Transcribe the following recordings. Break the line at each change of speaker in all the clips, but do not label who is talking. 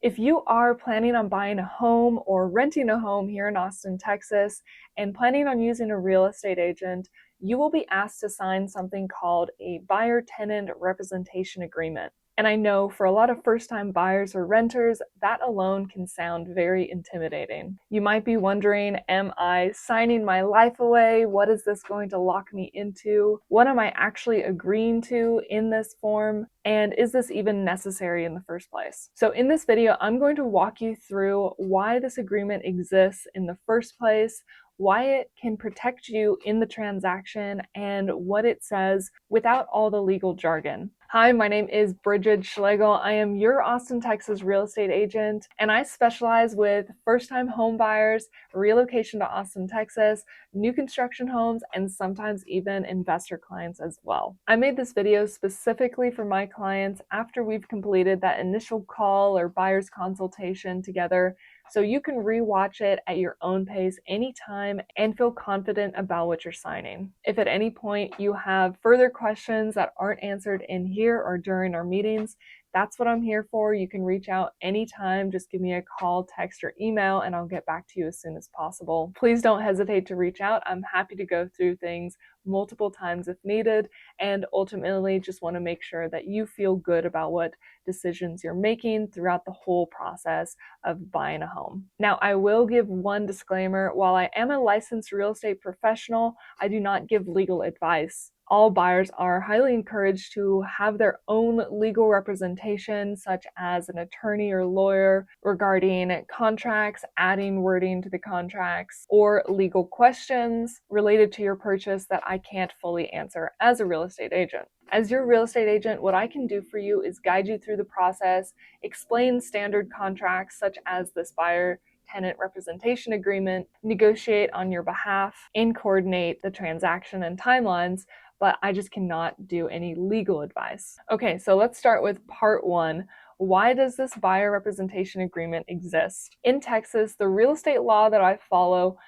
If you are planning on buying a home or renting a home here in Austin, Texas, and planning on using a real estate agent, you will be asked to sign something called a buyer-tenant representation agreement. And I know for a lot of first-time buyers or renters, that alone can sound very intimidating. You might be wondering, am I signing my life away? What is this going to lock me into? What am I actually agreeing to in this form? And is this even necessary in the first place? So in this video, I'm going to walk you through why this agreement exists in the first place, why it can protect you in the transaction, and what it says without all the legal jargon. Hi, my name is Brigid Schlegel. I am your Austin, Texas real estate agent, and I specialize with first-time home buyers, relocation to Austin, Texas, new construction homes, and sometimes even investor clients as well. I made this video specifically for my clients after we've completed that initial call or buyer's consultation together, so you can rewatch it at your own pace anytime and feel confident about what you're signing. If at any point you have further questions that aren't answered in here or during our meetings, that's what I'm here for. You can reach out anytime. Just give me a call, text, or email, and I'll get back to you as soon as possible. Please don't hesitate to reach out. I'm happy to go through things multiple times if needed, and ultimately just want to make sure that you feel good about what decisions you're making throughout the whole process of buying a home. Now, I will give one disclaimer. While I am a licensed real estate professional, I do not give legal advice. All buyers are highly encouraged to have their own legal representation, such as an attorney or lawyer, regarding contracts, adding wording to the contracts, or legal questions related to your purchase that I can't fully answer as a real estate agent. As your real estate agent, what I can do for you is guide you through the process, explain standard contracts such as this buyer-tenant representation agreement, negotiate on your behalf, and coordinate the transaction and timelines, but I just cannot do any legal advice. Okay, so let's start with part one. Why does this buyer representation agreement exist? In Texas, the real estate law that I follow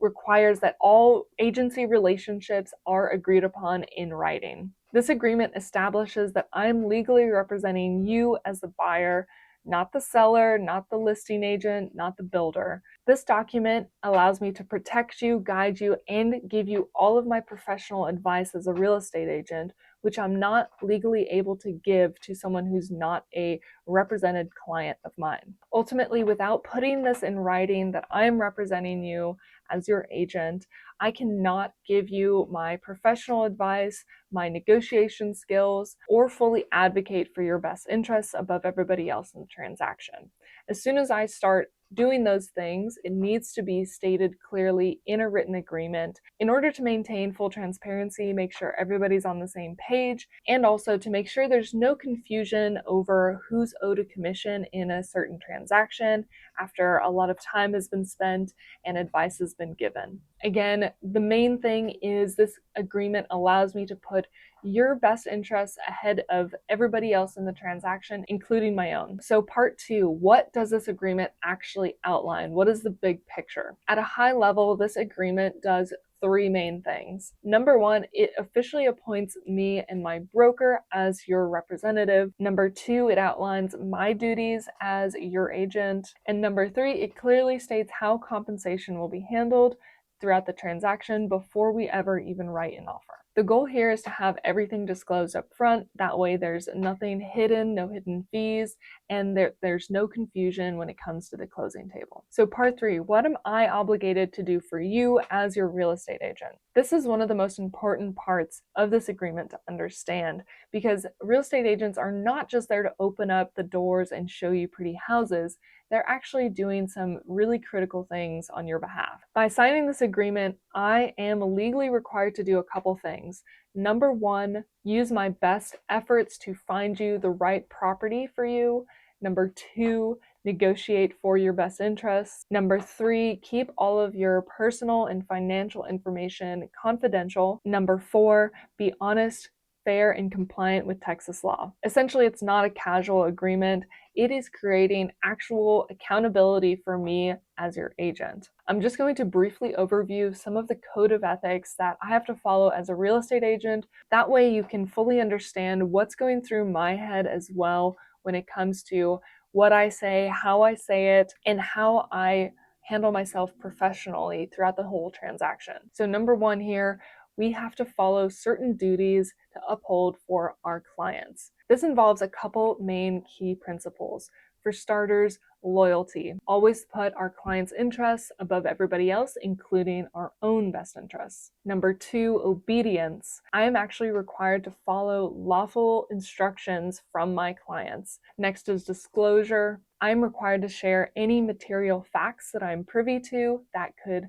requires that all agency relationships are agreed upon in writing. This agreement establishes that I'm legally representing you as the buyer, not the seller, not the listing agent, not the builder. This document allows me to protect you, guide you, and give you all of my professional advice as a real estate agent, which I'm not legally able to give to someone who's not a represented client of mine. Ultimately, without putting this in writing that I'm representing you as your agent, I cannot give you my professional advice, my negotiation skills, or fully advocate for your best interests above everybody else in the transaction. As soon as I start doing those things, it needs to be stated clearly in a written agreement in order to maintain full transparency, make sure everybody's on the same page, and also to make sure there's no confusion over who's owed a commission in a certain transaction after a lot of time has been spent and advice has been given. Again, the main thing is this agreement allows me to put your best interests ahead of everybody else in the transaction, including my own. So part two, what does this agreement actually outline? What is the big picture? At a high level, this agreement does three main things. Number one, it officially appoints me and my broker as your representative. Number two, it outlines my duties as your agent. And number three, it clearly states how compensation will be handled throughout the transaction before we ever even write an offer. The goal here is to have everything disclosed up front. That way there's nothing hidden, no hidden fees, and there's no confusion when it comes to the closing table. So part three, what am I obligated to do for you as your real estate agent? This is one of the most important parts of this agreement to understand, because real estate agents are not just there to open up the doors and show you pretty houses. They're actually doing some really critical things on your behalf. By signing this agreement, I am legally required to do a couple things. Number one, use my best efforts to find you the right property for you. Number two, negotiate for your best interests. Number three, keep all of your personal and financial information confidential. Number four, be honest, fair, and compliant with Texas law. Essentially, it's not a casual agreement. It is creating actual accountability for me as your agent. I'm just going to briefly overview some of the code of ethics that I have to follow as a real estate agent. That way you can fully understand what's going through my head as well when it comes to what I say, how I say it, and how I handle myself professionally throughout the whole transaction. So number one here, we have to follow certain duties to uphold for our clients. This involves a couple main key principles. For starters, loyalty. Always put our clients' interests above everybody else, including our own best interests. Number two, obedience. I am actually required to follow lawful instructions from my clients. Next is disclosure. I'm required to share any material facts that I'm privy to that could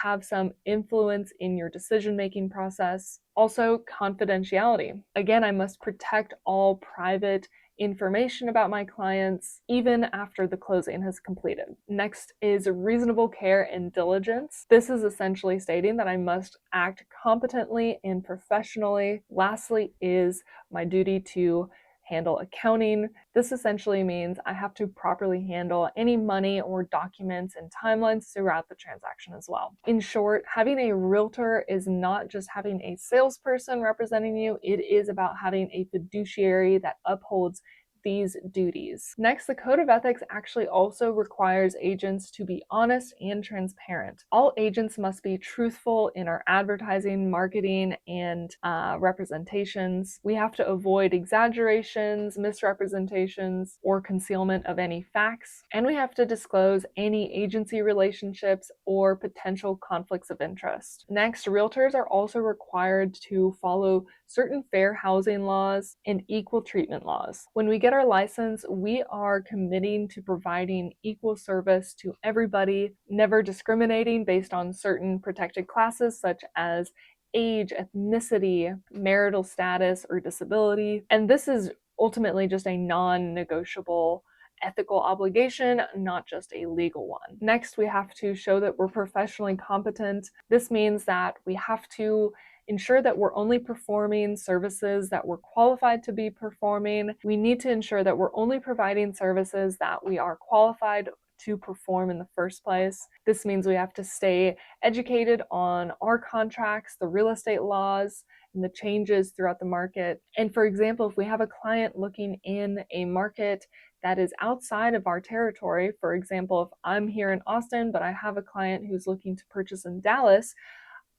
have some influence in your decision-making process. Also, confidentiality. Again, I must protect all private information about my clients even after the closing has completed. Next is reasonable care and diligence. This is essentially stating that I must act competently and professionally. Lastly is my duty to handle accounting. This essentially means I have to properly handle any money or documents and timelines throughout the transaction as well. In short, having a realtor is not just having a salesperson representing you, it is about having a fiduciary that upholds these duties. Next, the Code of Ethics actually also requires agents to be honest and transparent. All agents must be truthful in our advertising, marketing, and representations. We have to avoid exaggerations, misrepresentations, or concealment of any facts. And we have to disclose any agency relationships or potential conflicts of interest. Next, realtors are also required to follow certain fair housing laws and equal treatment laws. When we get our license, we are committing to providing equal service to everybody, never discriminating based on certain protected classes such as age, ethnicity, marital status, or disability. And this is ultimately just a non-negotiable ethical obligation, not just a legal one. Next, we have to show that we're professionally competent. This means that we have to ensure that we're only performing services that we're qualified to be performing. We need to ensure that we're only providing services that we are qualified to perform in the first place. This means we have to stay educated on our contracts, the real estate laws, and the changes throughout the market. And for example, if we have a client looking in a market that is outside of our territory, for example, if I'm here in Austin, but I have a client who's looking to purchase in Dallas,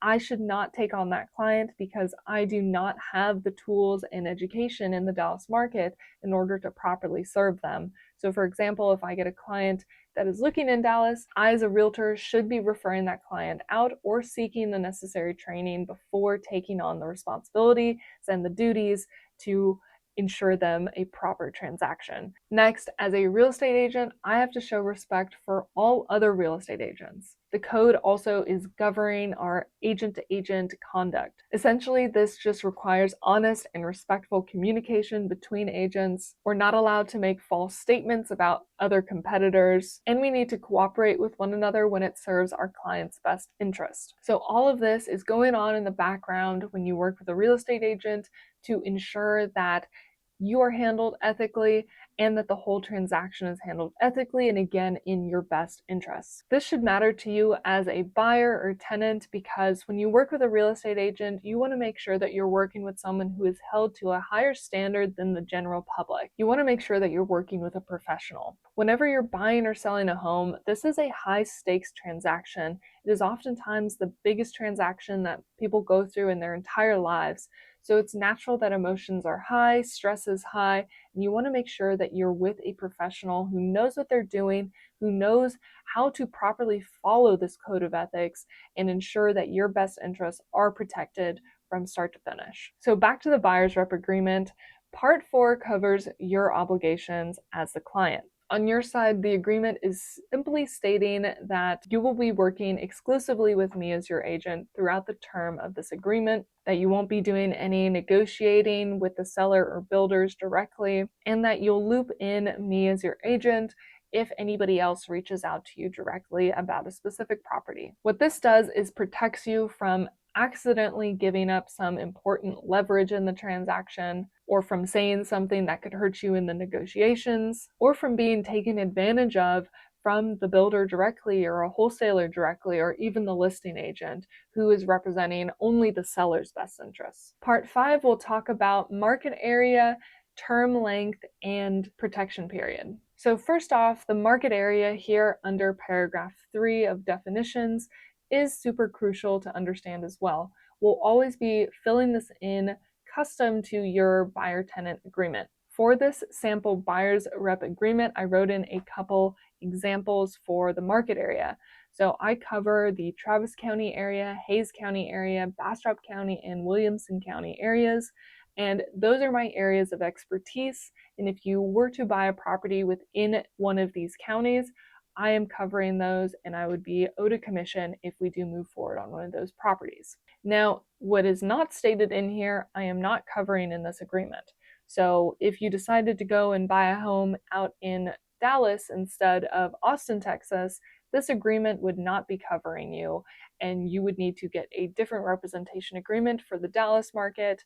I should not take on that client because I do not have the tools and education in the Dallas market in order to properly serve them. So for example, if I get a client that is looking in Dallas, I as a realtor should be referring that client out or seeking the necessary training before taking on the responsibilities and the duties to ensure them a proper transaction. Next, as a real estate agent, I have to show respect for all other real estate agents. The code also is governing our agent-to-agent conduct. Essentially, this just requires honest and respectful communication between agents. We're not allowed to make false statements about other competitors, and we need to cooperate with one another when it serves our client's best interest. So all of this is going on in the background when you work with a real estate agent to ensure that you are handled ethically and that the whole transaction is handled ethically and again in your best interests. This should matter to you as a buyer or tenant because when you work with a real estate agent, you want to make sure that you're working with someone who is held to a higher standard than the general public. You want to make sure that you're working with a professional. Whenever you're buying or selling a home, this is a high stakes transaction. It is oftentimes the biggest transaction that people go through in their entire lives. So it's natural that emotions are high, stress is high, and you want to make sure that you're with a professional who knows what they're doing, who knows how to properly follow this code of ethics and ensure that your best interests are protected from start to finish. So back to the buyer's rep agreement, Part 4 covers your obligations as the client. On your side, the agreement is simply stating that you will be working exclusively with me as your agent throughout the term of this agreement, that you won't be doing any negotiating with the seller or builders directly, and that you'll loop in me as your agent if anybody else reaches out to you directly about a specific property. What this does is protects you from accidentally giving up some important leverage in the transaction, or from saying something that could hurt you in the negotiations, or from being taken advantage of from the builder directly or a wholesaler directly or even the listing agent who is representing only the seller's best interests. Part 5 will talk about market area, term length, and protection period. So first off, the market area here under paragraph 3 of definitions is super crucial to understand as well. We'll always be filling this in custom to your buyer-tenant agreement. For this sample buyer's rep agreement, I wrote in a couple examples for the market area. So I cover the Travis County area, Hayes County area, Bastrop County, and Williamson County areas. And those are my areas of expertise. And if you were to buy a property within one of these counties, I am covering those and I would be owed a commission if we do move forward on one of those properties. Now, what is not stated in here, I am not covering in this agreement. So if you decided to go and buy a home out in Dallas instead of Austin, Texas, this agreement would not be covering you, and you would need to get a different representation agreement for the Dallas market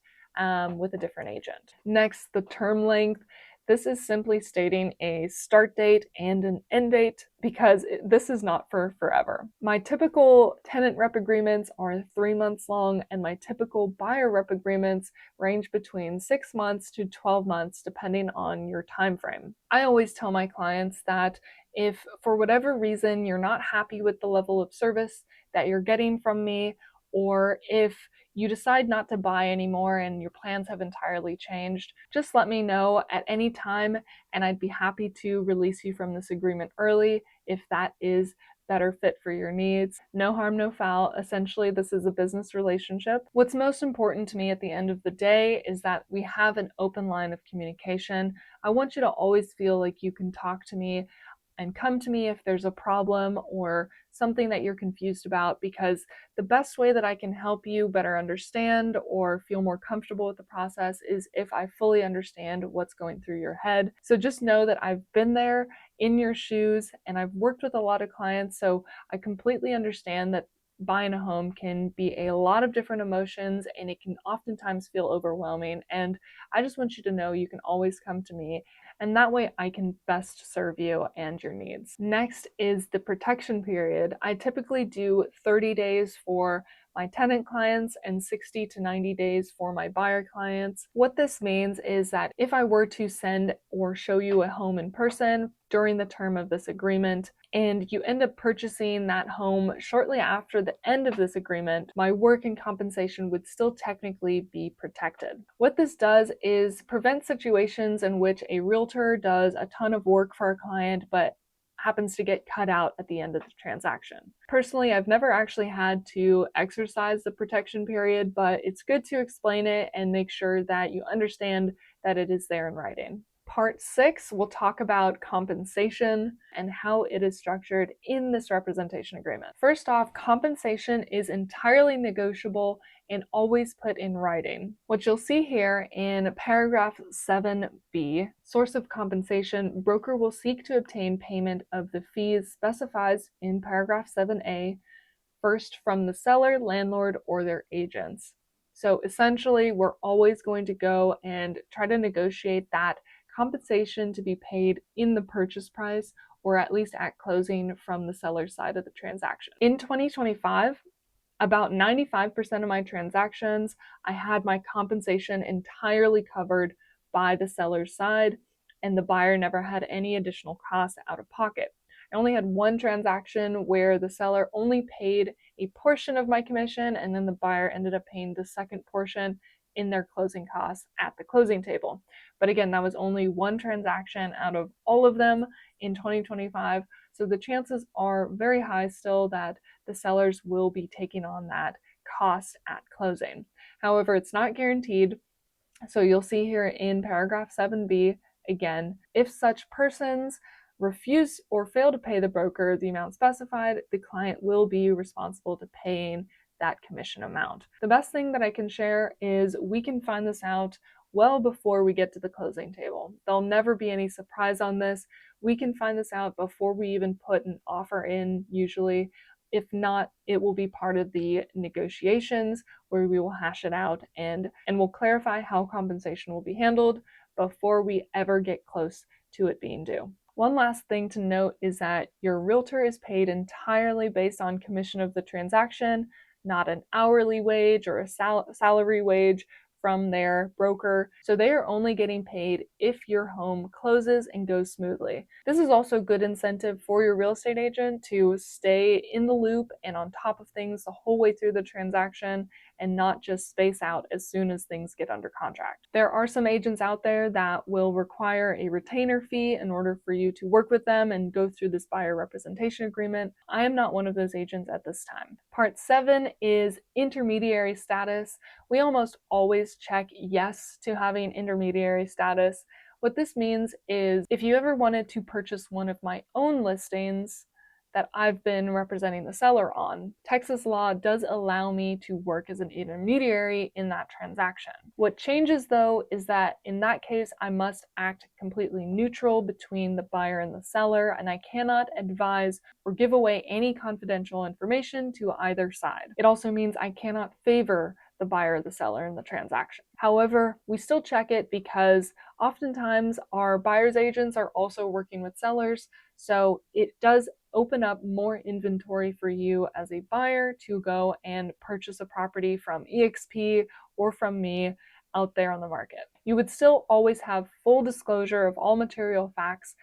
with a different agent. Next, the term length. This is simply stating a start date and an end date because this is not for forever. My typical tenant rep agreements are 3 months long, and my typical buyer rep agreements range between 6 months to 12 months depending on your time frame. I always tell my clients that if for whatever reason you're not happy with the level of service that you're getting from me, or if you decide not to buy anymore and your plans have entirely changed, just let me know at any time and I'd be happy to release you from this agreement early if that is better fit for your needs. No harm, no foul. Essentially, this is a business relationship. What's most important to me at the end of the day is that we have an open line of communication. I want you to always feel like you can talk to me and come to me if there's a problem or something that you're confused about, because the best way that I can help you better understand or feel more comfortable with the process is if I fully understand what's going through your head. So just know that I've been there in your shoes and I've worked with a lot of clients, so I completely understand that buying a home can be a lot of different emotions and it can oftentimes feel overwhelming. And I just want you to know you can always come to me, and that way I can best serve you and your needs. Next is the protection period. I typically do 30 days for my tenant clients and 60 to 90 days for my buyer clients. What this means is that if I were to send or show you a home in person during the term of this agreement, and you end up purchasing that home shortly after the end of this agreement, my work and compensation would still technically be protected. What this does is prevent situations in which a realtor does a ton of work for a client but happens to get cut out at the end of the transaction. Personally, I've never actually had to exercise the protection period, but it's good to explain it and make sure that you understand that it is there in writing. Part 6, we'll talk about compensation and how it is structured in this representation agreement. First off, compensation is entirely negotiable and always put in writing. What you'll see here in paragraph 7b, source of compensation, broker will seek to obtain payment of the fees specified in paragraph 7a, first from the seller, landlord, or their agents. So essentially, we're always going to go and try to negotiate that compensation to be paid in the purchase price or at least at closing from the seller's side of the transaction. In 2025, about 95% of my transactions, I had my compensation entirely covered by the seller's side, and the buyer never had any additional costs out of pocket. I only had one transaction where the seller only paid a portion of my commission, and then the buyer ended up paying the second portion in their closing costs at the closing table. But again, that was only one transaction out of all of them in 2025. So the chances are very high still that the sellers will be taking on that cost at closing. However, it's not guaranteed. So you'll see here in paragraph 7b, again, if such persons refuse or fail to pay the broker the amount specified, the client will be responsible to paying that commission amount. The best thing that I can share is we can find this out well before we get to the closing table. There'll never be any surprise on this. We can find this out before we even put an offer in, usually. If not, it will be part of the negotiations where we will hash it out and we'll clarify how compensation will be handled before we ever get close to it being due. One last thing to note is that your realtor is paid entirely based on commission of the transaction, not an hourly wage or a salary wage from their broker, so they are only getting paid if your home closes and goes smoothly. This is also good incentive for your real estate agent to stay in the loop and on top of things the whole way through the transaction and not just space out as soon as things get under contract. There are some agents out there that will require a retainer fee in order for you to work with them and go through this buyer representation agreement. I am not one of those agents at this time. Part 7 is intermediary status. We almost always check yes to having intermediary status. What this means is if you ever wanted to purchase one of my own listings that I've been representing the seller on, Texas law does allow me to work as an intermediary in that transaction. What changes though is that in that case, I must act completely neutral between the buyer and the seller, and I cannot advise or give away any confidential information to either side. It also means I cannot favor the buyer or the seller in the transaction. However, we still check it because oftentimes our buyer's agents are also working with sellers, so it does open up more inventory for you as a buyer to go and purchase a property from eXp or from me out there on the market. You would still always have full disclosure of all material facts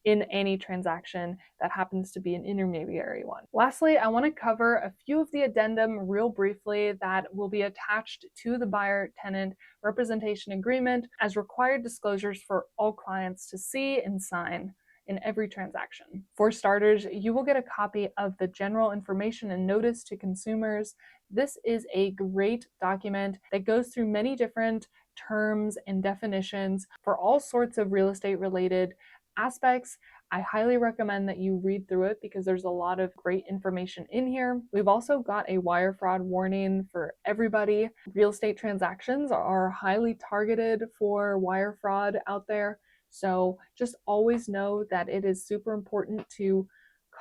in any transaction that happens to be an intermediary one. Lastly, I want to cover a few of the addendum real briefly that will be attached to the buyer-tenant representation agreement as required disclosures for all clients to see and sign in every transaction. For starters, you will get a copy of the general information and notice to consumers. This is a great document that goes through many different terms and definitions for all sorts of real estate related aspects. I highly recommend that you read through it because there's a lot of great information in here. We've also got a wire fraud warning for everybody. Real estate transactions are highly targeted for wire fraud out there. So just always know that it is super important to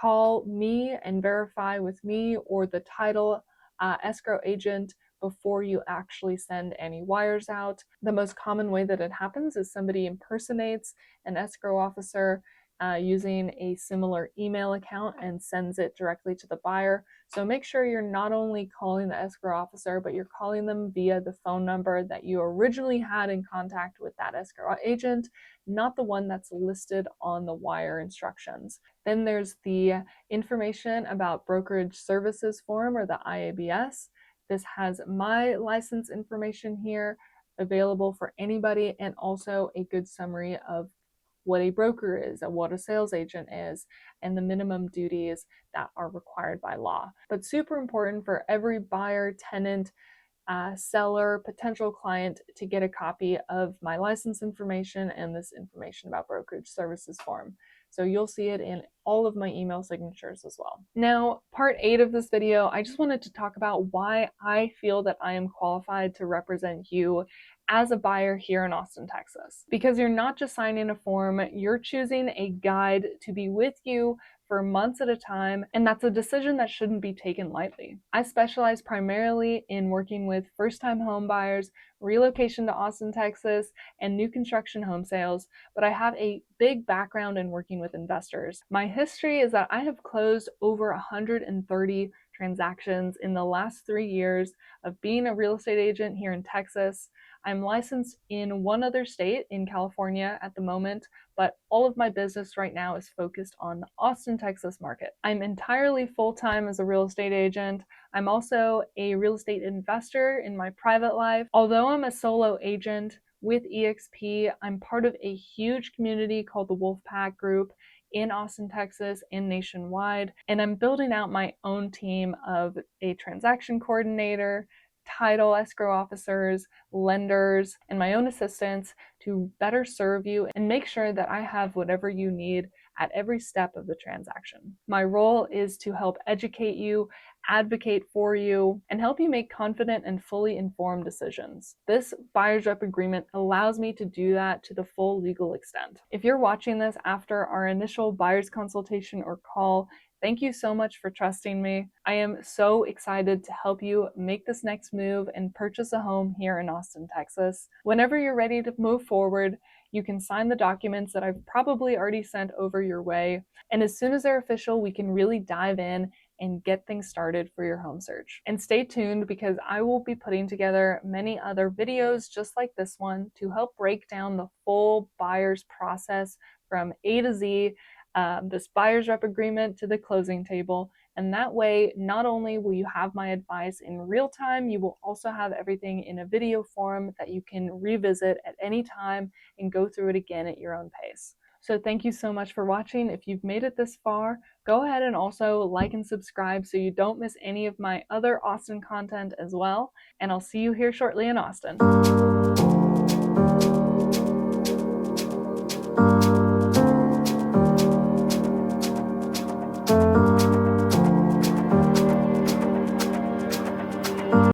call me and verify with me or the title escrow agent before you actually send any wires out. The most common way that it happens is somebody impersonates an escrow officer using a similar email account and sends it directly to the buyer. So make sure you're not only calling the escrow officer, but you're calling them via the phone number that you originally had in contact with that escrow agent, not the one that's listed on the wire instructions. Then there's the information about brokerage services form, or the IABS. This has my license information here available for anybody, and also a good summary of what a broker is and what a sales agent is and the minimum duties that are required by law. But super important for every buyer, tenant, seller, potential client to get a copy of my license information and this information about brokerage services form. So you'll see it in all of my email signatures as well. Now, part 8 of this video, I just wanted to talk about why I feel that I am qualified to represent you as a buyer here in Austin, Texas. Because you're not just signing a form, you're choosing a guide to be with you for months at a time, and that's a decision that shouldn't be taken lightly. I specialize primarily in working with first-time home buyers, relocation to Austin, Texas, and new construction home sales, but I have a big background in working with investors. My history is that I have closed over 130 transactions in the last 3 years of being a real estate agent here in Texas. I'm licensed in one other state, in California at the moment, but all of my business right now is focused on the Austin, Texas market. I'm entirely full-time as a real estate agent. I'm also a real estate investor in my private life. Although I'm a solo agent with eXp, I'm part of a huge community called the Wolfpack group in Austin, Texas, and nationwide, and I'm building out my own team of a transaction coordinator, title escrow officers, lenders, and my own assistants to better serve you and make sure that I have whatever you need at every step of the transaction. My role is to help educate you, advocate for you, and help you make confident and fully informed decisions. This buyer's rep agreement allows me to do that to the full legal extent. If you're watching this after our initial buyer's consultation or call, thank you so much for trusting me. I am so excited to help you make this next move and purchase a home here in Austin, Texas. Whenever you're ready to move forward, you can sign the documents that I've probably already sent over your way. And as soon as they're official, we can really dive in and get things started for your home search. And stay tuned because I will be putting together many other videos just like this one to help break down the full buyer's process from A to Z, this buyer's rep agreement to the closing table. And that way, not only will you have my advice in real time, you will also have everything in a video form that you can revisit at any time and go through it again at your own pace. So thank you so much for watching. If you've made it this far, go ahead and also like and subscribe so you don't miss any of my other Austin content as well. And I'll see you here shortly in Austin.